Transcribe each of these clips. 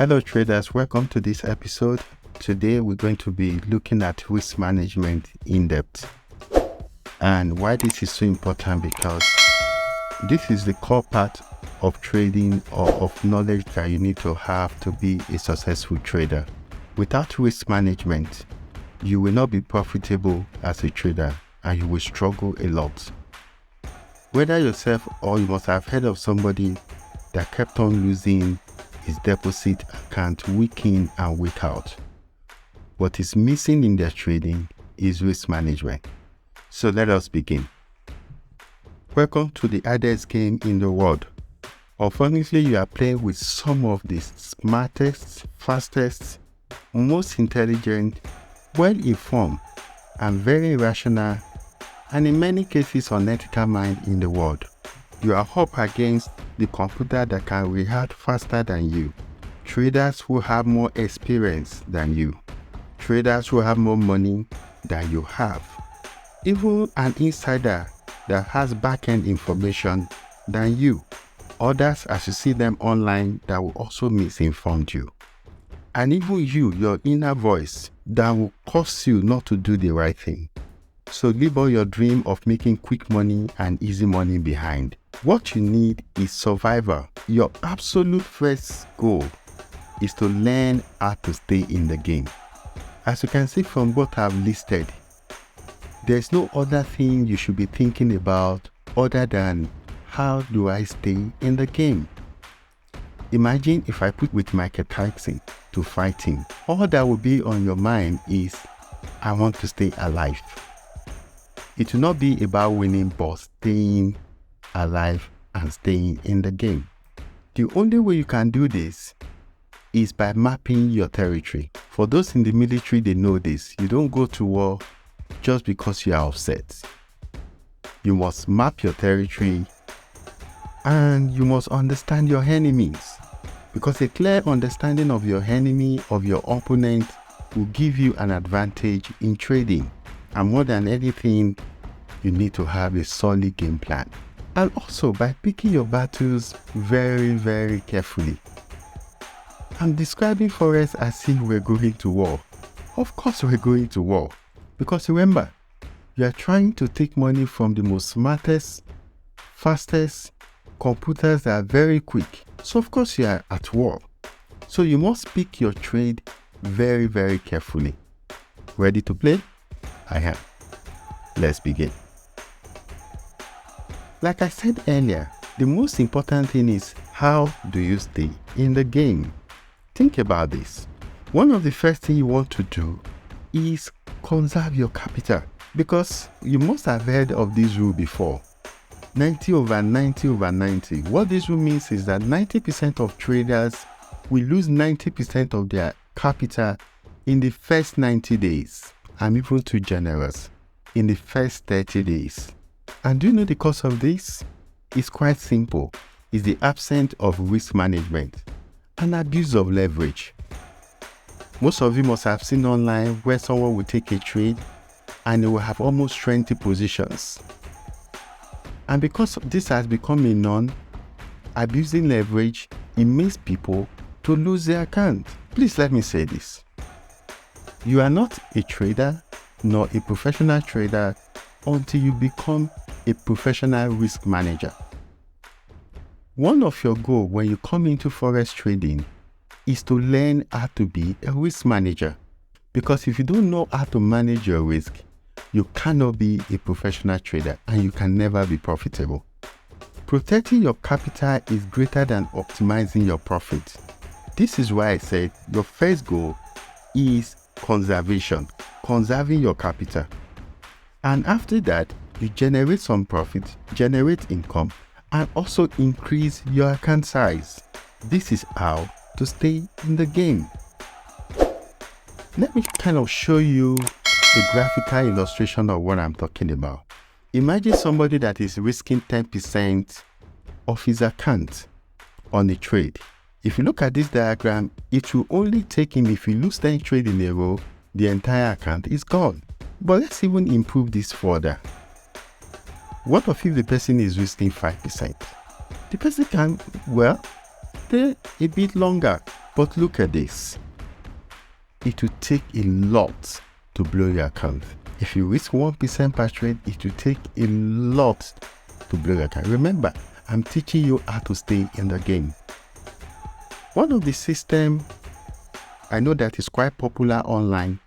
Hello traders, welcome to this episode. Today we're going to be looking at risk management in depth. And why this is so important, because this is the core part of trading or of knowledge that you need to have to be a successful trader. Without risk management, you will not be profitable as a trader and you will struggle a lot. Whether yourself or you must have heard of somebody that kept on losing his deposit account week in and week out. What is missing in their trading is risk management. So let us begin. Welcome to the hardest game in the world. Unfortunately, you are playing with some of the smartest, fastest, most intelligent, well-informed, and very rational, and in many cases unethical mind in the world. You are up against the computer that can react faster than you, traders who have more experience than you, traders who have more money than you have, even an insider that has back-end information than you, others as you see them online that will also misinform you, and even you, your inner voice that will cause you not to do the right thing. So leave all your dream of making quick money and easy money behind. What you need is survival. Your absolute first goal is to learn how to stay in the game. As you can see from what I've listed, there's no other thing you should be thinking about other than how do I stay in the game. Imagine if I put with Michael Tyson to fight him. All that will be on your mind is, I want to stay alive. It will not be about winning, but staying alive and staying in the game. The only way you can do this is by mapping your territory. For those in the military, they know this. You don't go to war just because you are upset. You must map your territory and you must understand your enemies, because a clear understanding of your enemy, of your opponent, will give you an advantage in trading. And more than anything, you need to have a solid game plan. And also by picking your battles very, very carefully. I'm describing forex as if we're going to war. Of course we're going to war. Because remember, you are trying to take money from the most smartest, fastest computers that are very quick. So of course you are at war. So you must pick your trade very, very carefully. Ready to play? I am. Let's begin. Like I said earlier, the most important thing is, how do you stay in the game? Think about this. One of the first things you want to do is conserve your capital, because you must have heard of this rule before. 90/90/90. What this rule means is that 90% of traders will lose 90% of their capital in the first 90 days. I'm even too generous. In the first 30 days. And do you know the cause of this? It's quite simple. It's the absence of risk management and abuse of leverage. Most of you must have seen online where someone will take a trade and they will have almost 20 positions. And because this has become a norm, abusing leverage, it makes people to lose their account. Please let me say this. You are not a trader nor a professional trader until you become a professional risk manager. One of your goals when you come into forex trading is to learn how to be a risk manager. Because if you don't know how to manage your risk, you cannot be a professional trader and you can never be profitable. Protecting your capital is greater than optimizing your profit. This is why I said your first goal is conservation, conserving your capital. And after that, you generate some profit, generate income, and also increase your account size. This is how to stay in the game. Let me kind of show you a graphical illustration of what I'm talking about. Imagine somebody that is risking 10% of his account on a trade. If you look at this diagram, it will only take him, if he loses 10 trades in a row, the entire account is gone. But let's even improve this further. What if the person is risking 5%? The person can, stay a bit longer. But look at this. It will take a lot to blow your account. If you risk 1% per trade, it will take a lot to blow your account. Remember, I'm teaching you how to stay in the game. One of the systems I know that is quite popular online,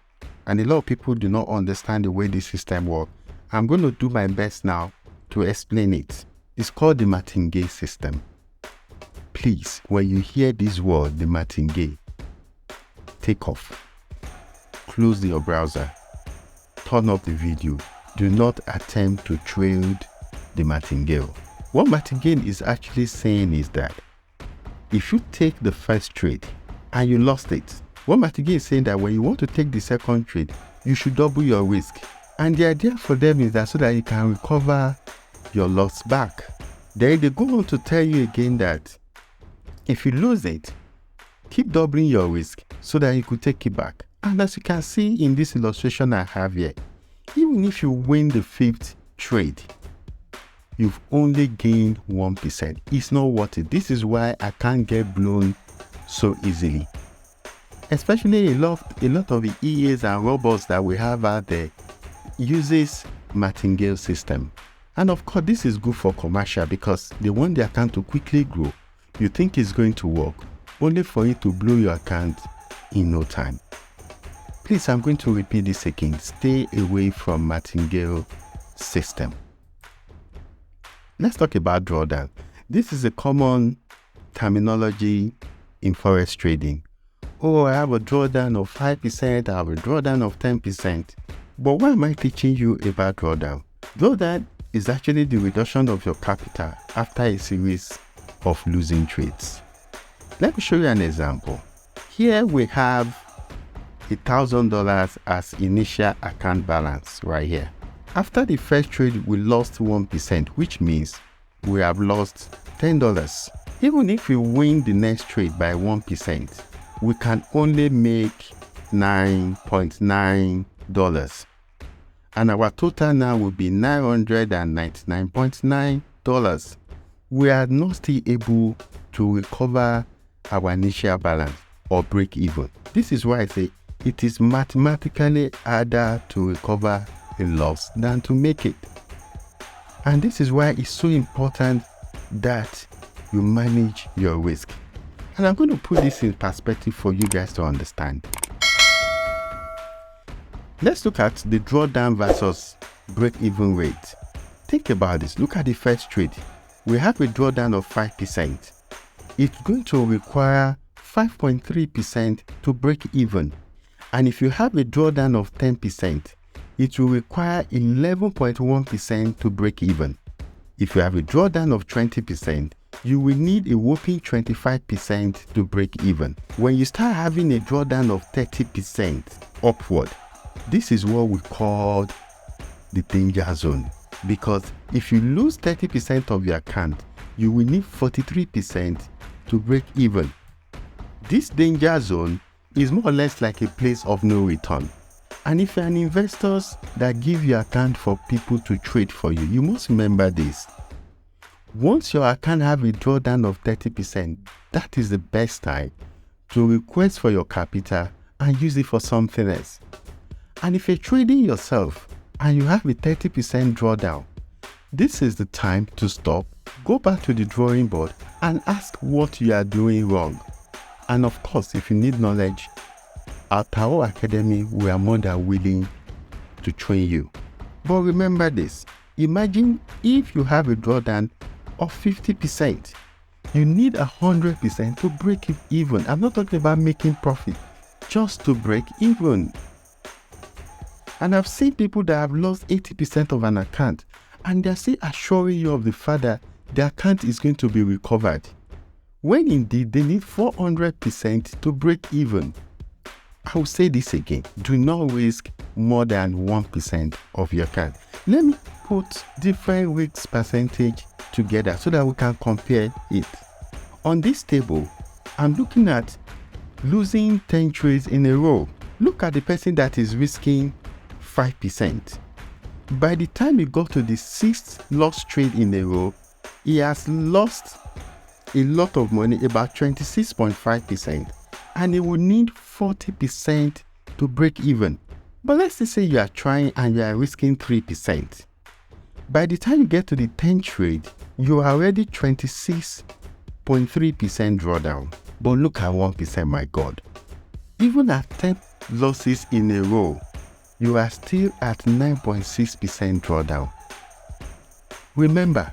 and a lot of people do not understand the way this system works. I'm going to do my best now to explain it. It's called the martingale system. Please, when you hear this word, the martingale, take off. Close your browser. Turn off the video. Do not attempt to trade the martingale. What martingale is actually saying is that if you take the first trade and you lost it, what martingale is saying that when you want to take the second trade, you should double your risk. And the idea for them is that so that you can recover your loss back. Then they go on to tell you again that if you lose it, keep doubling your risk so that you could take it back. And as you can see in this illustration I have here, even if you win the 5th trade, you've only gained 1%. It's not worth it. This is why I can't get blown so easily. Especially a lot of the EAs and robots that we have out there uses martingale system. And of course, this is good for commercial because they want the account to quickly grow. You think it's going to work, only for it to blow your account in no time. Please, I'm going to repeat this again. Stay away from martingale system. Let's talk about drawdown. This is a common terminology in forex trading. Oh, I have a drawdown of 5%, I have a drawdown of 10%. But why am I teaching you about drawdown? Drawdown is actually the reduction of your capital after a series of losing trades. Let me show you an example. Here we have $1,000 as initial account balance right here. After the first trade, we lost 1%, which means we have lost $10. Even if we win the next trade by 1%, we can only make $9.9. And our total now will be $999.9. We are not still able to recover our initial balance or break even. This is why I say it is mathematically harder to recover a loss than to make it. And this is why it's so important that you manage your risk. And I'm going to put this in perspective for you guys to understand. Let's look at the drawdown versus break-even rate. Think about this. Look at the first trade. We have a drawdown of 5%. It's going to require 5.3% to break even. And if you have a drawdown of 10%, it will require 11.1% to break even. If you have a drawdown of 20%, you will need a whopping 25% to break even. When you start having a drawdown of 30% upward, this is what we call the danger zone. Because if you lose 30% of your account, you will need 43% to break even. This danger zone is more or less like a place of no return. And if you're an investor that give your account for people to trade for you, you must remember this. Once your account have a drawdown of 30%, that is the best time to request for your capital and use it for something else. And if you're trading yourself and you have a 30% drawdown, this is the time to stop, go back to the drawing board and ask what you are doing wrong. And of course, if you need knowledge, at our academy, we are more than willing to train you. But remember this, imagine if you have a drawdown of 50%, you need 100% to break it even. I'm not talking about making profit, just to break even. And I've seen people that have lost 80% of an account and they're still assuring you of the fact that the account is going to be recovered, when indeed they need 400% to break even. I will say this again, do not risk more than 1% of your account. Let me put different risk percentage together so that we can compare it. On this table, I'm looking at losing 10 trades in a row. Look at the person that is risking 5%. By the time he got to the 6th lost trade in a row, he has lost a lot of money, about 26.5%. and it will need 40% to break even. But let's just say you are trying and you are risking 3%. By the time you get to the 10th trade, you are already 26.3% drawdown. But look at 1%, my God. Even at 10 losses in a row, you are still at 9.6% drawdown. Remember,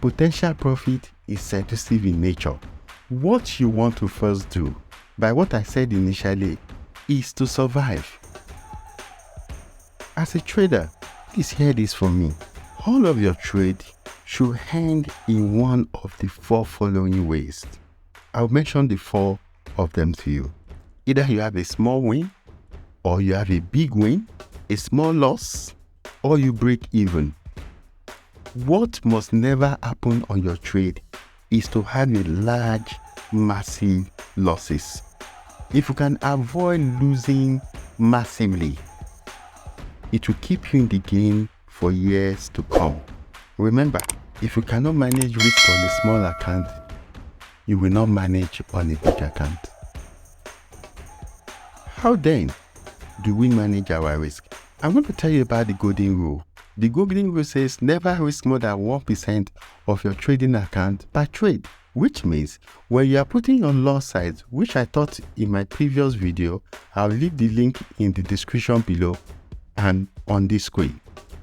potential profit is seductive in nature. What you want to first do, by what I said initially, is to survive. As a trader, please hear this from me. All of your trade should end in one of the 4 following ways. I'll mention the 4 of them to you. Either you have a small win, or you have a big win, a small loss, or you break even. What must never happen on your trade is to have a large, massive losses. If you can avoid losing massively, it will keep you in the game for years to come. Remember, if you cannot manage risk on a small account, you will not manage on a big account. How then do we manage our risk? I'm going to tell you about the golden rule. The golden rule says never risk more than 1% of your trading account per trade, which means when you are putting on loss sides, which I taught in my previous video, I'll leave the link in the description below and on this screen.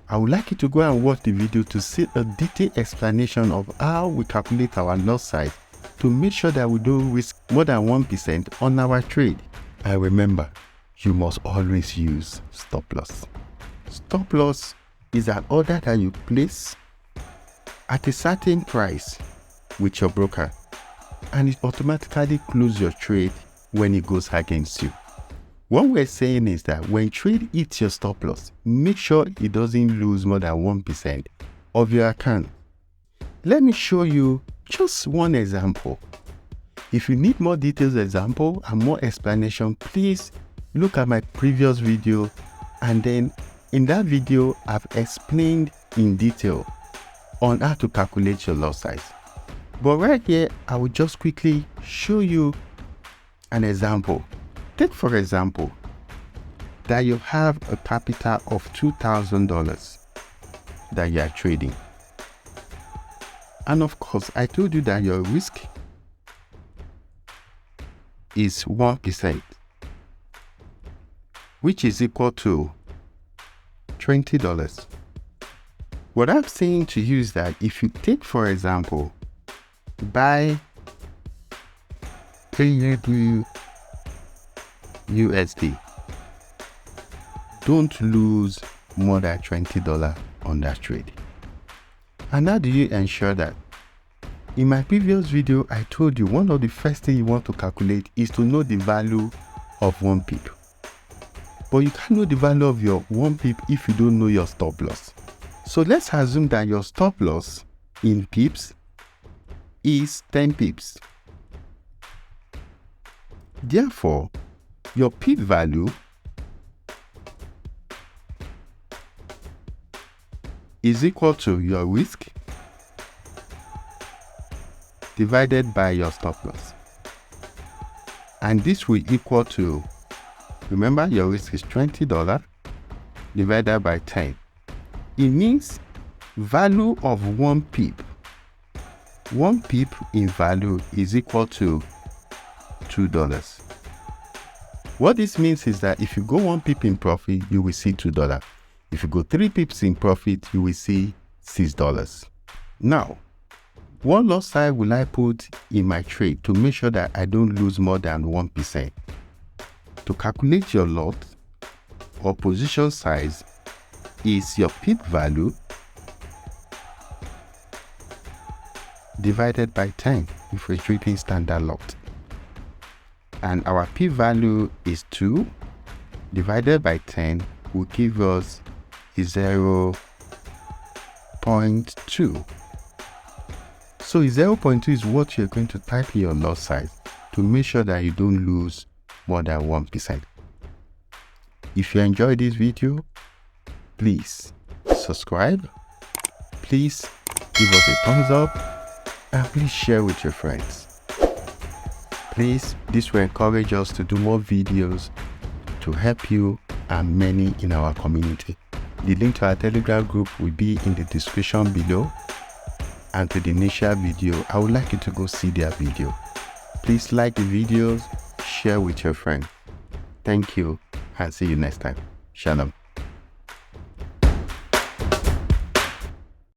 I would like you to go and watch the video to see a detailed explanation of how we calculate our loss size to make sure that we don't risk more than 1% on our trade. And remember, you must always use stop loss. Stop loss is an order that you place at a certain price with your broker, and it automatically closes your trade when it goes against you. What we're saying is that when trade hits your stop loss, make sure it doesn't lose more than 1% of your account. Let me show you just one example. If you need more detailed example and more explanation, please look at my previous video, and then in that video I've explained in detail on how to calculate your loss size. But right here I will just quickly show you an example. Take for example that you have a capital of $2,000 that you are trading, and of course I told you that your risk is 1%, which is equal to $20. What I'm saying to you is that if you take, for example, buy USD, don't lose more than $20 on that trade. And how do you ensure that? In my previous video, I told you one of the first things you want to calculate is to know the value of 1 pip. But you can't know the value of your 1 pip if you don't know your stop loss. So let's assume that your stop loss in pips is 10 pips. Therefore, your pip value is equal to your risk divided by your stop loss. And this will equal to, remember your risk is $20 divided by 10. It means value of 1 pip. 1 pip in value is equal to $2. What this means is that if you go 1 pip in profit, you will see $2. If you go 3 pips in profit, you will see $6. Now, what loss size will I put in my trade to make sure that I don't lose more than 1%? To calculate your lot or position size is your pip value divided by 10 if we're trading standard lot. And our pip value is 2 divided by 10 will give us 0.2. So 0.2 is what you're going to type in your loss size to make sure that you don't lose more than 1%. If you enjoyed this video, please subscribe, please give us a thumbs up, and please share with your friends. Please, this will encourage us to do more videos to help you and many in our community. The link to our Telegram group will be in the description below, and to the initial video, I would like you to go see their video. Please like the videos, share with your friend. Thank you, and see you next time. Shalom.